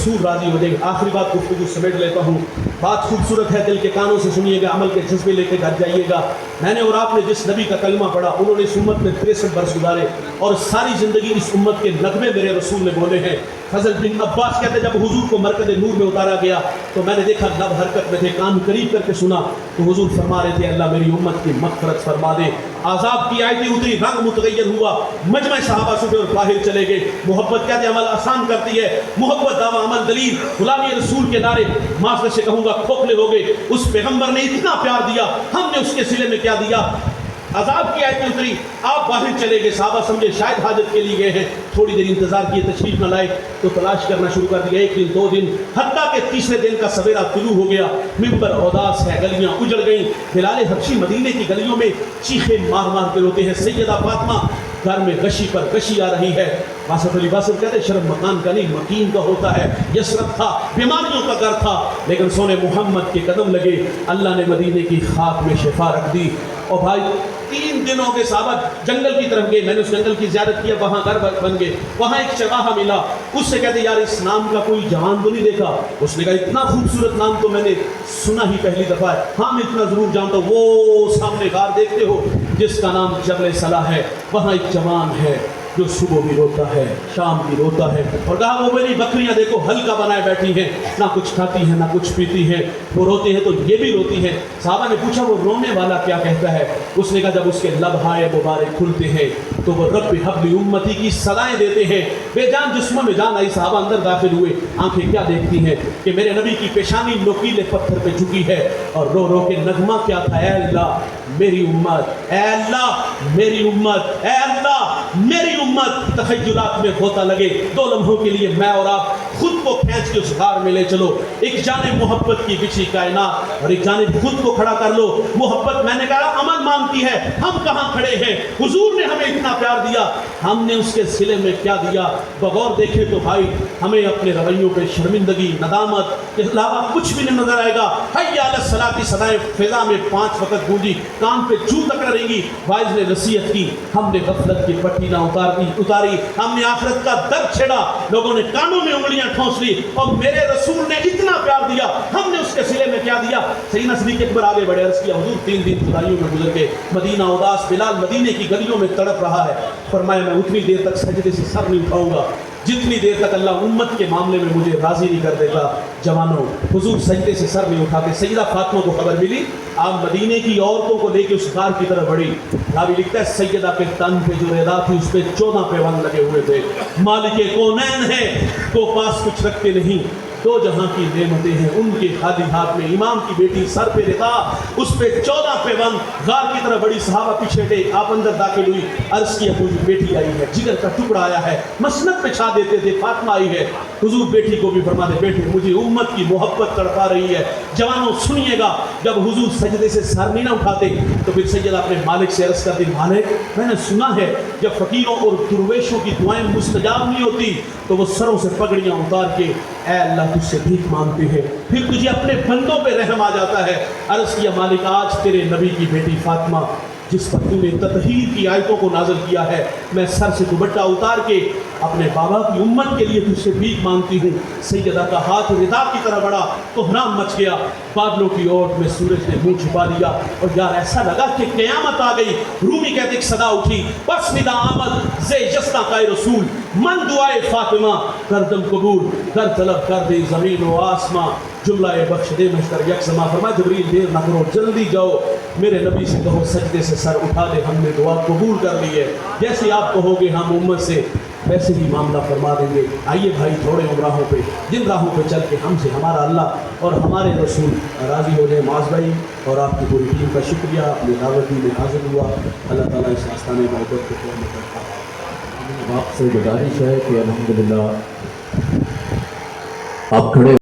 रसूल राजी हो जाएंगे। आखिरी बात गुफ्तगू समेट लेता हूँ। बात खूबसूरत है, दिल के कानों से सुनिएगा, अमल के जज्बे लेके घर जाइएगा। मैंने और आपने जिस नबी का कलमा पढ़ा, उन्होंने इस उम्मत में 63 बरस गुजारे और सारी ज़िंदगी इस उम्मत के नगमे मेरे रसूल ने बोले हैं। फजल बिन अब्बास कहते जब हुजूर को मरकज़ नूर में उतारा गया तो मैंने देखा लब हरकत में थे, कान करीब करके सुना तो हुजूर फरमा रहे थे अल्लाह मेरी उम्मत की मग़फ़िरत फरमा दे। आज़ाब की आयतें उतरी, रंग मुतग़य्यर हुआ, मजमा सहाबा से और बाहर चले गए। मोहब्बत कहते अमल आसान करती है, मोहब्बत दावा अमल दलील, गुलामी रसूल के नारे माफ़ से कहूँगा खोखले हो गए। उस पैगम्बर ने इतना प्यार दिया, हमने उसके सिले में क्या दिया। अजाब की आयतें उतरी, आप बाहर चले गए, साहबा समझे शायद हाजत के लिए गए हैं, थोड़ी देर इंतजार किए, तशरीफ न लाए तो तलाश करना शुरू कर दिया। एक दिन, 2 दिन, हत्ता के तीसरे दिन का सवेरा तुलू हो गया, मिंबर औदास है, गलियां उजड़ गईं। बिलाल हबशी मदीने की गलियों में चीखे मार मार के रोते हैं। सैयदा फातिमा घर में गशी पर गशी आ रही है। वासफ अली वासफ कहते शर्म मकान का नहीं मकीन का होता है। यसरत था, बीमारियों का घर था, लेकिन सोने मोहम्मद के कदम लगे, अल्लाह ने मदीने की खाक में शिफा रख दी। और भाई 3 दिनों के साहबा जंगल की तरफ गए, मैंने उस जंगल की ज़ियारत किया, वहाँ घर बन गए, वहाँ एक चराहा मिला, उससे कहते यार इस नाम का कोई जवान तो नहीं देखा। उसने कहा इतना खूबसूरत नाम तो मैंने सुना ही पहली दफ़ा है। हाँ मैं इतना ज़रूर जानता हूँ, वो सामने गार देखते हो जिसका नाम जबल सलाह है, वहाँ एक जवान है जो सुबह भी रोता है, शाम भी रोता है। और कहा वो मेरी बकरियां देखो हल्का बनाए बैठी हैं, ना कुछ खाती हैं ना कुछ पीती हैं, वो रोते हैं तो ये भी रोती हैं। साहबा ने पूछा वो रोने वाला क्या कहता है। उसने कहा जब उसके लब हाय मुबारक खुलते हैं तो वो रब्बि हब्ली उम्मती की सदाएं देते हैं। बेजान जिस्म में जान आई, साहबा अंदर दाखिल हुए। आंखें क्या देखती हैं कि मेरे नबी की पेशानी नोकीले पत्थर पे झुकी है और रो रो के नगमा क्या था, ऐ अल्लाह मेरी उम्मत, ऐ अल्लाह मेरी उम्मत, ऐ अल्लाह मेरी उम्मत। तखय्युलात में खोता लगे, 2 लम्हों के लिए मैं और आप खुद को खींच के उस गार में ले चलो। एक जानिब मोहब्बत की बिछी कायनात और एक जानिब खुद को खड़ा कर लो। मोहब्बत मैंने कहा अमल मांगती है, हम कहाँ खड़े हैं। हुजूर ने हमें इतना प्यार दिया, हमने उसके सिले में क्या दिया। बगौर देखे तो भाई हमें अपने रवैयों पे शर्मिंदगी नदामत के अलावा कुछ भी नहीं नजर आएगा। हय्या अला सलाह की सदाएं फिजा में 5 वक्त गूंजी, कान पे जू तक रहेंगी। वाइज ने नसीहत की, हमने गफलत की पट्टी ना उतारी, हमने आखिरत का दर्द छेड़ा, लोगों ने कानों में उंगलियां ठोंस ली और मेरे रसूल ने इतना प्यार दिया, हमने उसके सिले में क्या दिया। सैयदना सिद्दीक़ अकबर आगे बढ़े, अर्ज़ किया हुजूर 3 दिन खुदाइयों में गुजर गए, मदीना उदास, बिलाल मदीने की गलियों में तड़प रहा है। फरमाया मैं उतनी देर तक सजदे से सर नहीं उठाऊंगा जितनी देर तक अल्लाह उम्मत के मामले में मुझे राजी नहीं कर देगा। जवानों हुजूर सजदे से सर नहीं उठाते। सैयदा फातिमा को खबर मिली, आप मदीने की औरतों को लेके उस गार की तरफ बढ़ी। रावी लिखता है सैयदा के तन पे जो रेदा थी उस पर 14 पैबंद लगे हुए थे। मालिके कौनैन है तो पास कुछ रखते नहीं, 2 जहां की नेमतें हैं उनके खाली हाथ में। इमाम की बेटी सर पे रेता, उस पे 14 पैबंद। गार की तरफ बड़ी, सहाबा पीछे थे, आप अंदर दाखिल हुई, अर्ज की अबू बेटी आई है, जिगर का टुकड़ा आया है, मसनद पे छा देते थे, फातिमा आई है। हुजूर बेटी को भी फरमा दे बेटे मुझे उम्मत की मोहब्बत तड़पा रही है। जवानों सुनिएगा, जब हुजूर सजदे से सर नहीं ना उठाते तो फिर सैयदा अपने मालिक से अर्ज करती, मालिक मैंने सुना है जब फकीरों और दुर्वेशों की दुआएं मुस्तजाब नहीं होती तो वो सरों से पगड़ियां उतार के ऐ अल्लाह तुझसे भीख मांगते हैं, फिर तुझे अपने बंदों पे रहम आ जाता है। अर्ज किया मालिक आज तेरे नबी की बेटी फातिमा जिस पर तूने ततहीर की आयतों को नाज़िल किया है, मैं सर से दुपट्टा उतार के अपने बाबा की उम्मत के लिए तुझसे भीख मांगती हूँ। सैयदा का हाथ रिदा की तरह बढ़ा तो हराम मच गया, बादलों की ओर में सूरज ने मुंह छुपा लिया और यार ऐसा लगा कि क़यामत आ गई। रूमी कहते एक सदा उठी, बस निदा आमद जे जस्ता का रसूल, मन दुआए फातिमा करदम कबूल, कर तलब कर दे ज़मीन व आसमां, जुमला बख्श दे मुश्तर यकसमा। फरमाया जबरील देर ना करो जल्दी जाओ, मेरे नबी से कहो सजदे से सर उठा दे, हमने दुआ कबूल कर ली है। जैसे आप कहोगे हम उम्मत से वैसे ही मामला फरमा देंगे। आइए भाई थोड़े राहों पे, जिन राहों पे चल के हमसे हमारा अल्लाह और हमारे रसूल राज़ी हो जाए। माज भाई और आपकी पूरी टीम का शुक्रिया, अपनी दावती में हाजिर हुआ। अल्लाह ताला इस आस्ताने मोहब्बत को पूर्ण करता है। आपसे गुजारिश है कि अल्हम्दुलिल्लाह आप खड़े